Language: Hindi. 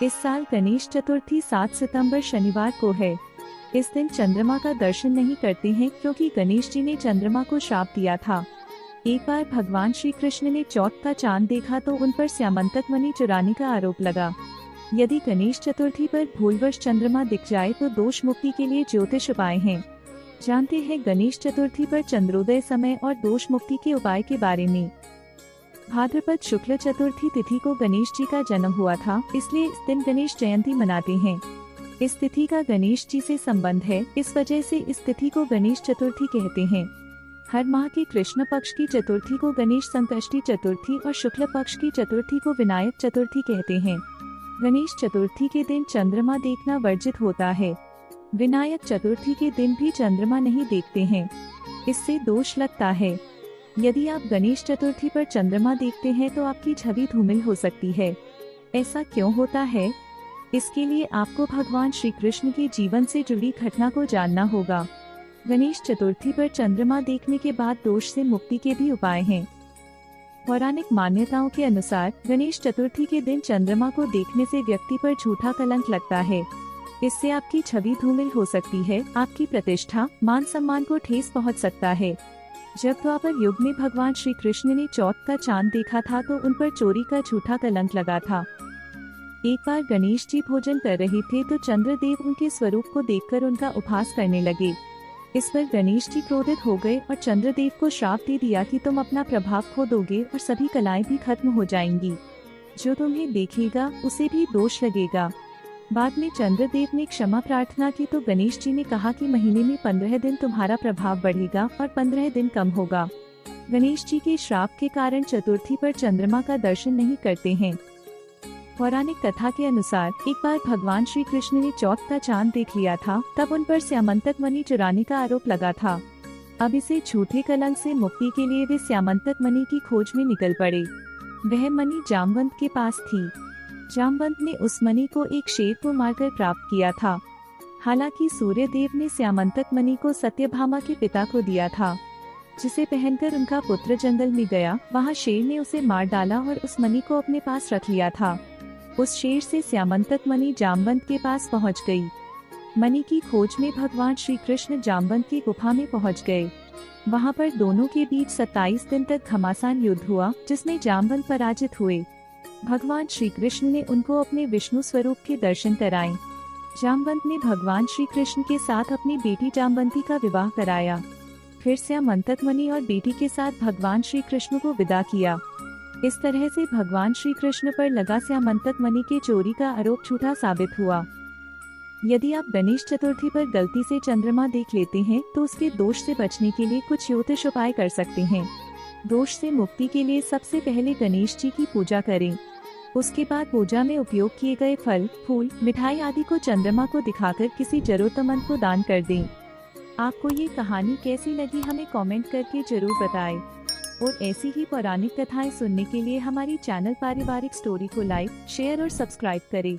इस साल गणेश चतुर्थी 7 सितंबर शनिवार को है। इस दिन चंद्रमा का दर्शन नहीं करते हैं क्योंकि गणेश जी ने चंद्रमा को श्राप दिया था। एक बार भगवान श्री कृष्ण ने चौथ का चांद देखा तो उन पर स्यामंतक मणि चुराने का आरोप लगा। यदि गणेश चतुर्थी पर भूलवश चंद्रमा दिख जाए तो दोष मुक्ति के लिए ज्योतिष उपाय हैं। जानते हैं गणेश चतुर्थी पर चंद्रोदय समय और दोष मुक्ति के उपाय के बारे में। भाद्रपद शुक्ल चतुर्थी तिथि को गणेश जी का जन्म हुआ था, इसलिए इस दिन गणेश जयंती मनाते हैं। इस तिथि का गणेश जी से संबंध है, इस वजह से इस तिथि को गणेश चतुर्थी कहते हैं। हर माह की कृष्ण पक्ष की चतुर्थी को गणेश संकष्टी चतुर्थी और शुक्ल पक्ष की चतुर्थी को विनायक चतुर्थी कहते हैं। गणेश चतुर्थी के दिन चंद्रमा देखना वर्जित होता है। विनायक चतुर्थी के दिन भी चंद्रमा नहीं देखते हैं, इससे दोष लगता है। यदि आप गणेश चतुर्थी पर चंद्रमा देखते हैं तो आपकी छवि धूमिल हो सकती है। ऐसा क्यों होता है? इसके लिए आपको भगवान श्री कृष्ण के जीवन से जुड़ी घटना को जानना होगा। गणेश चतुर्थी पर चंद्रमा देखने के बाद दोष से मुक्ति के भी उपाय हैं। पौराणिक मान्यताओं के अनुसार गणेश चतुर्थी के दिन चंद्रमा को देखने से व्यक्ति पर झूठा कलंक लगता है। इससे आपकी छवि धूमिल हो सकती है, आपकी प्रतिष्ठा, मान सम्मान को ठेस पहुंच सकता है। जब द्वापर युग में भगवान श्री कृष्ण ने चौथ का चांद देखा था तो उन पर चोरी का झूठा कलंक लगा था। एक बार गणेश जी भोजन कर रहे थे तो चंद्रदेव उनके स्वरूप को देखकर उनका उपहास करने लगे। इस पर गणेश जी क्रोधित हो गए और चंद्रदेव को श्राप दे दिया कि तुम अपना प्रभाव खो दोगे और सभी कलाएं भी खत्म हो जाएंगी। जो तुम्हें देखेगा उसे भी दोष लगेगा। बाद में चंद्रदेव ने क्षमा प्रार्थना की तो गणेश जी ने कहा कि महीने में 15 दिन तुम्हारा प्रभाव बढ़ेगा और 15 दिन कम होगा। गणेश जी के श्राप के कारण चतुर्थी पर चंद्रमा का दर्शन नहीं करते हैं। पौराणिक कथा के अनुसार एक बार भगवान श्री कृष्ण ने चौथ का चांद देख लिया था, तब उन पर स्यामंतक मणि चुराने का आरोप लगा था। अब इसे झूठे कलंक से मुक्ति के लिए वे स्यामंतक मणि की खोज में निकल पड़े। वह मणि जामवंत के पास थी। जामवंत ने उस मणि को एक शेर को मारकर प्राप्त किया था। हालांकि सूर्य देव ने स्यामंतक मणि को सत्यभामा के पिता को दिया था, जिसे पहनकर उनका पुत्र जंगल में गया। वहां शेर ने उसे मार डाला और उस मणि को अपने पास रख लिया था। उस शेर से स्यामंतक मणि जामवंत के पास पहुंच गई। मणि की खोज में भगवान श्री कृष्ण जामवंत की गुफा में पहुंच गए। वहां पर दोनों के बीच 27 दिन तक घमासान युद्ध हुआ, जिसमें जामवंत पराजित हुए। भगवान श्री कृष्ण ने उनको अपने विष्णु स्वरूप के दर्शन कराए। जामवंत ने भगवान श्री कृष्ण के साथ अपनी बेटी जामवंती का विवाह कराया। फिर स्यामंतक मणि और बेटी के साथ भगवान श्री कृष्ण को विदा किया। इस तरह से भगवान श्री कृष्ण पर लगा स्यामंतक मणि के चोरी का आरोप झूठा साबित हुआ। यदि आप गणेश चतुर्थी पर गलती से चंद्रमा देख लेते हैं तो उसके दोष से बचने के लिए कुछ ज्योतिष उपाय कर सकते हैं। दोष से मुक्ति के लिए सबसे पहले गणेश जी की पूजा करें। उसके बाद पूजा में उपयोग किए गए फल, फूल, मिठाई आदि को चंद्रमा को दिखाकर किसी जरूरतमंद को दान कर दें। आपको ये कहानी कैसी लगी हमें कमेंट करके जरूर बताएं। और ऐसी ही पौराणिक कथाएं सुनने के लिए हमारी चैनल पारिवारिक स्टोरी को लाइक, शेयर और सब्सक्राइब करें।